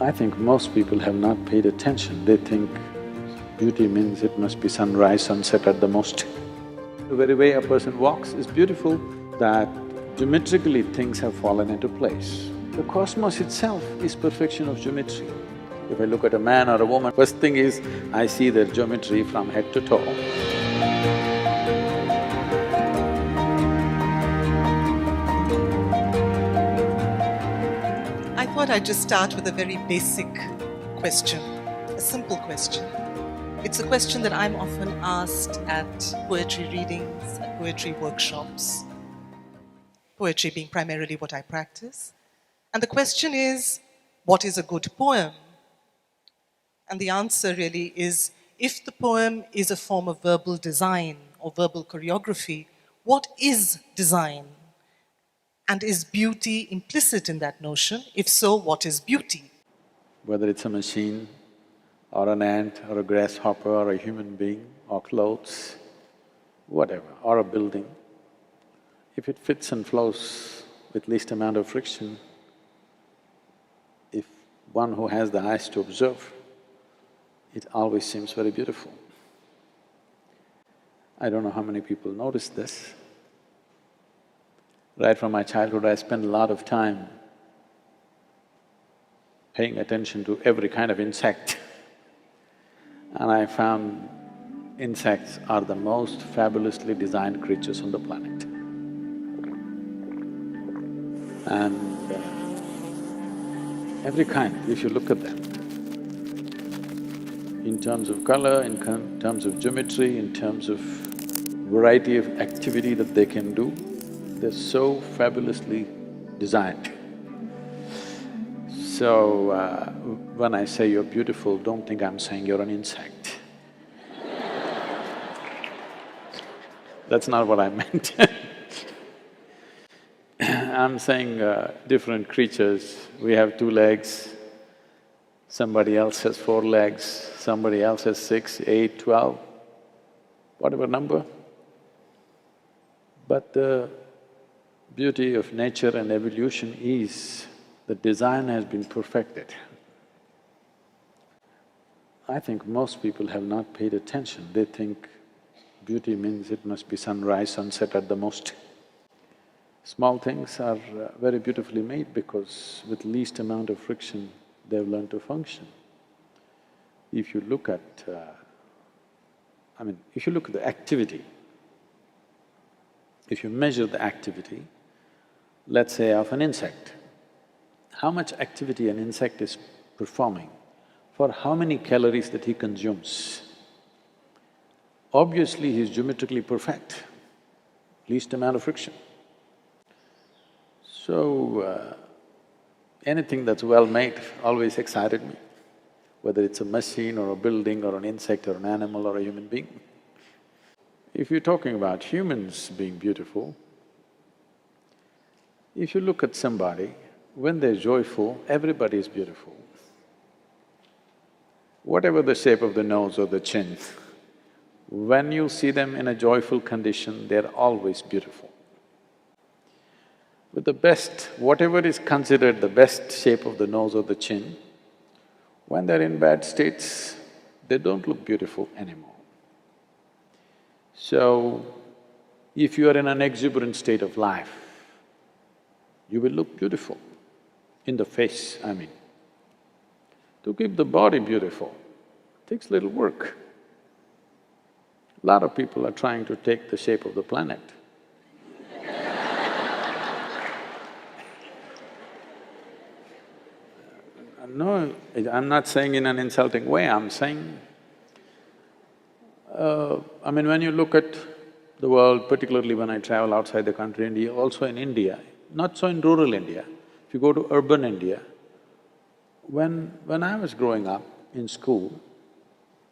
I think most people have not paid attention. They think beauty means it must be sunrise, sunset at the most. The very way a person walks is beautiful, that geometrically things have fallen into place. The cosmos itself is perfection of geometry. If I look at a man or a woman, first thing is, I see their geometry from head to toe. I thought I'd just start with a very basic question, a simple question. It's a question that I'm often asked at poetry readings, at poetry workshops, poetry being primarily what I practice. And the question is, what is a good poem? And the answer really is, if the poem is a form of verbal design or verbal choreography, what is design? And is beauty implicit in that notion? If so, what is beauty? Whether it's a machine, or an ant, or a grasshopper, or a human being, or clothes, whatever, or a building, if it fits and flows with least amount of friction, if one who has the eyes to observe, it always seems very beautiful. I don't know how many people notice this. Right from my childhood, I spent a lot of time paying attention to every kind of insect. And I found insects are the most fabulously designed creatures on the planet. And every kind, if you look at them, in terms of color, in terms of geometry, in terms of variety of activity that they can do, they're so fabulously designed. So, when I say you're beautiful, don't think I'm saying you're an insect. That's not what I meant. I'm saying different creatures, we have 2 legs, somebody else has 4 legs, somebody else has 6, 8, 12, whatever number. But the beauty of nature and evolution is the design has been perfected. I think most people have not paid attention. They think beauty means it must be sunrise, sunset at the most. Small things are very beautifully made because with least amount of friction, they've learned to function. If you look at… if you look at the activity, if you measure the activity, let's say of an insect, how much activity an insect is performing, for how many calories that he consumes. Obviously, he's geometrically perfect, least amount of friction. So, anything that's well-made always excited me, whether it's a machine or a building or an insect or an animal or a human being. If you're talking about humans being beautiful, if you look at somebody, when they're joyful, everybody is beautiful. Whatever the shape of the nose or the chin, when you see them in a joyful condition, they're always beautiful. With the best, whatever is considered the best shape of the nose or the chin, when they're in bad states, they don't look beautiful anymore. So, if you are in an exuberant state of life, you will look beautiful, in the face, I mean. To keep the body beautiful takes little work. A lot of people are trying to take the shape of the planet. No, I'm not saying in an insulting way, I'm saying… when you look at the world, particularly when I travel outside the country, India, also in India, not so in rural India, if you go to urban India, when I was growing up in school,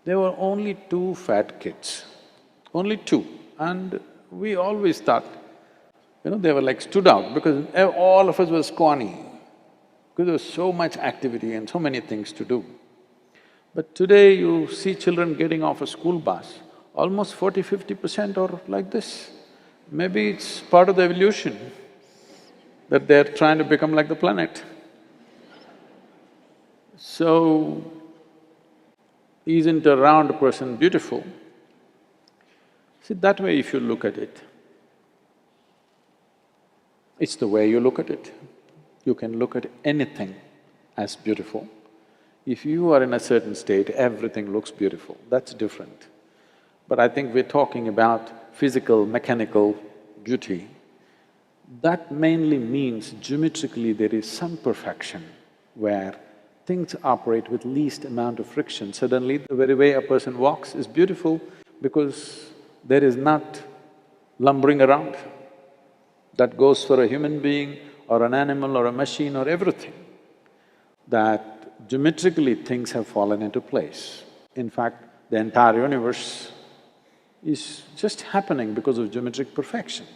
there were only 2 fat kids, only 2. And we always thought, they were like stood out because all of us were scrawny, because there was so much activity and so many things to do. But today you see children getting off a school bus, almost 40–50% are like this. Maybe it's part of the evolution that they're trying to become like the planet. So, isn't a round person beautiful? See, that way if you look at it, it's the way you look at it. You can look at anything as beautiful. If you are in a certain state, everything looks beautiful, that's different. But I think we're talking about physical, mechanical beauty. That mainly means geometrically there is some perfection where things operate with least amount of friction. Suddenly, the very way a person walks is beautiful because there is not lumbering around. That goes for a human being or an animal or a machine or everything. That geometrically things have fallen into place. In fact, the entire universe is just happening because of geometric perfection.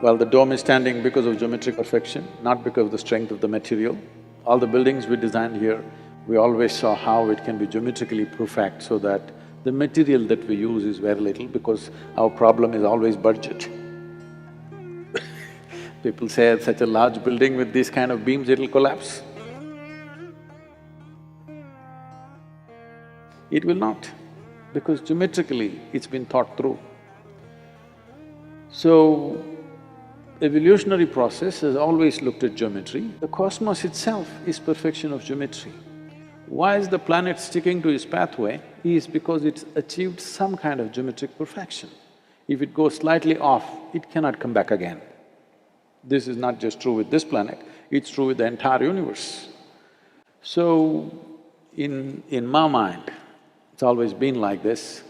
Well, the dome is standing because of geometric perfection, not because of the strength of the material. All the buildings we designed here, we always saw how it can be geometrically perfect so that the material that we use is very little because our problem is always budget. People say such a large building with these kind of beams, it'll collapse. It will not, because geometrically it's been thought through. So, evolutionary process has always looked at geometry. The cosmos itself is perfection of geometry. Why is the planet sticking to its pathway? Is because it's achieved some kind of geometric perfection. If it goes slightly off, it cannot come back again. This is not just true with this planet, it's true with the entire universe. So, in my mind, it's always been like this.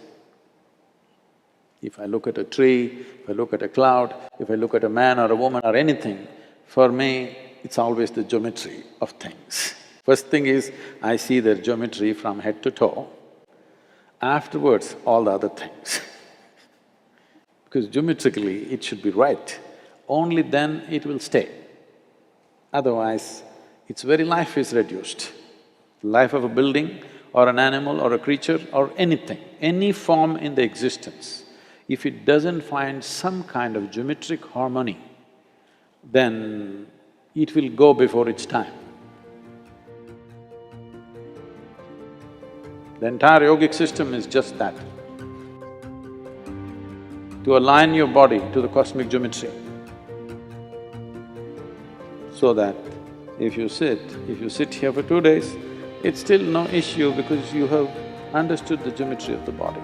If I look at a tree, if I look at a cloud, if I look at a man or a woman or anything, for me, it's always the geometry of things. First thing is, I see their geometry from head to toe. Afterwards, all the other things. Because geometrically, it should be right. Only then it will stay. Otherwise, its very life is reduced. Life of a building or an animal or a creature or anything, any form in the existence, if it doesn't find some kind of geometric harmony, then it will go before its time. The entire yogic system is just that. To align your body to the cosmic geometry, so that if you sit here for 2 days, it's still no issue because you have understood the geometry of the body.